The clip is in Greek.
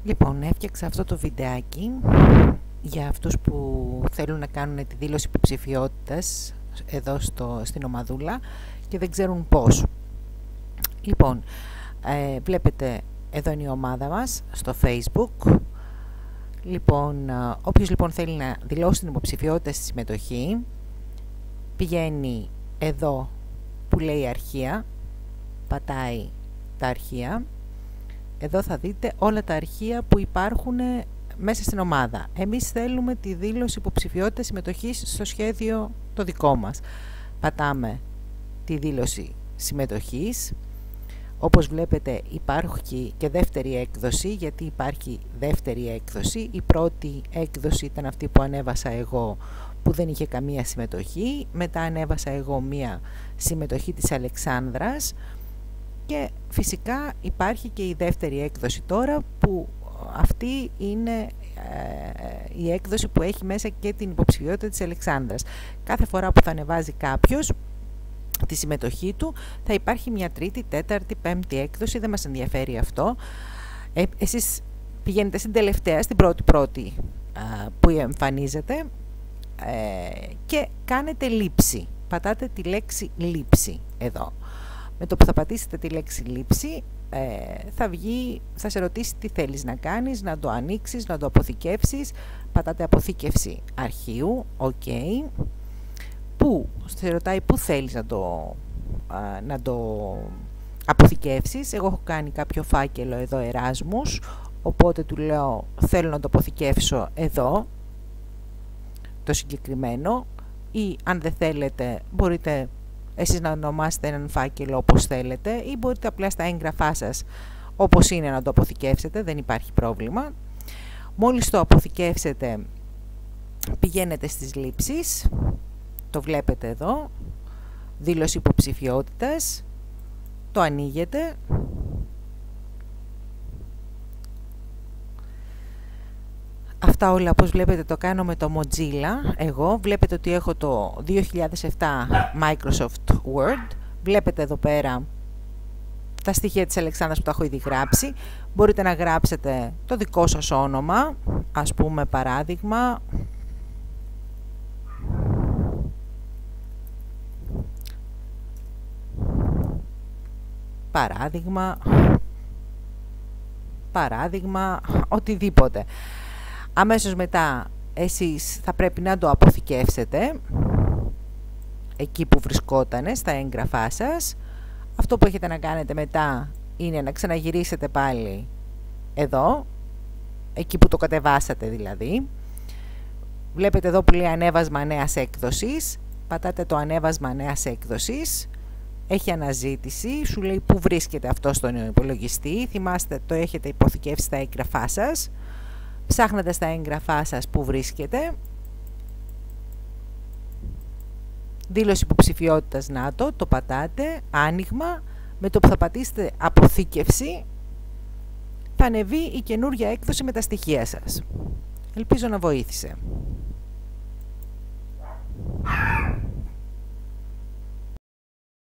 Λοιπόν, έφτιαξα αυτό το βιντεάκι για αυτούς που θέλουν να κάνουν τη δήλωση υποψηφιότητας εδώ στην ομαδούλα και δεν ξέρουν πώς. Λοιπόν, βλέπετε εδώ είναι η ομάδα μας στο Facebook. Λοιπόν, όποιος λοιπόν θέλει να δηλώσει την υποψηφιότητα στη συμμετοχή, πηγαίνει εδώ που λέει αρχεία, πατάει τα αρχεία. Εδώ θα δείτε όλα τα αρχεία που υπάρχουν μέσα στην ομάδα. Εμείς θέλουμε τη δήλωση υποψηφιότητας συμμετοχής στο σχέδιο το δικό μας. Πατάμε τη δήλωση συμμετοχής. Όπως βλέπετε υπάρχει και δεύτερη έκδοση, γιατί υπάρχει δεύτερη έκδοση. Η πρώτη έκδοση ήταν αυτή που ανέβασα εγώ, που δεν είχε καμία συμμετοχή. Μετά ανέβασα εγώ μία συμμετοχή της Αλεξάνδρας. Και φυσικά υπάρχει και η δεύτερη έκδοση τώρα, που αυτή είναι η έκδοση που έχει μέσα και την υποψηφιότητα της Αλεξάνδρας. Κάθε φορά που θα ανεβάζει κάποιος τη συμμετοχή του θα υπάρχει μια τρίτη, τέταρτη, πέμπτη έκδοση, δεν μας ενδιαφέρει αυτό. Εσείς πηγαίνετε στην τελευταία, στην πρώτη που εμφανίζεται και κάνετε λήψη. Πατάτε τη λέξη λήψη εδώ. Με το που θα πατήσετε τη λέξη λήψη θα σε ρωτήσει τι θέλεις να κάνεις, να το ανοίξεις, να το αποθηκεύσεις. Πατάτε αποθήκευση αρχείου, ok. Που σε ρωτάει που θέλεις να το αποθηκεύσεις. Εγώ έχω κάνει κάποιο φάκελο εδώ Εράσμους, οπότε του λέω θέλω να το αποθηκεύσω εδώ το συγκεκριμένο, ή αν δεν θέλετε μπορείτε εσείς να ονομάσετε έναν φάκελο όπως θέλετε, ή μπορείτε απλά στα έγγραφά σας όπως είναι να το αποθηκεύσετε, δεν υπάρχει πρόβλημα. Μόλις το αποθηκεύσετε πηγαίνετε στις λήψεις, το βλέπετε εδώ, δήλωση υποψηφιότητας, το ανοίγετε. Αυτά όλα όπως βλέπετε το κάνω με το Mozilla. Εγώ βλέπετε ότι έχω το 2007 Microsoft Word. Βλέπετε εδώ πέρα τα στοιχεία της Αλεξάνδρας που τα έχω ήδη γράψει. Μπορείτε να γράψετε το δικό σας όνομα, ας πούμε παράδειγμα οτιδήποτε. Αμέσως μετά εσείς θα πρέπει να το αποθηκεύσετε εκεί που βρισκότανε στα έγγραφά σας. Αυτό που έχετε να κάνετε μετά είναι να ξαναγυρίσετε πάλι εδώ, εκεί που το κατεβάσατε δηλαδή. Βλέπετε εδώ που λέει ανέβασμα νέας έκδοσης. Πατάτε το ανέβασμα νέας έκδοσης. Έχει αναζήτηση, σου λέει που βρίσκεται αυτό στον υπολογιστή. Θυμάστε, το έχετε υποθηκεύσει στα έγγραφά σας. Ψάχνετε στα έγγραφά σας που βρίσκεται. Δήλωση υποψηφιότητας, να το πατάτε, άνοιγμα. Με το που θα πατήσετε αποθήκευση θα ανεβεί η καινούργια έκδοση με τα στοιχεία σας. Ελπίζω να βοήθησε.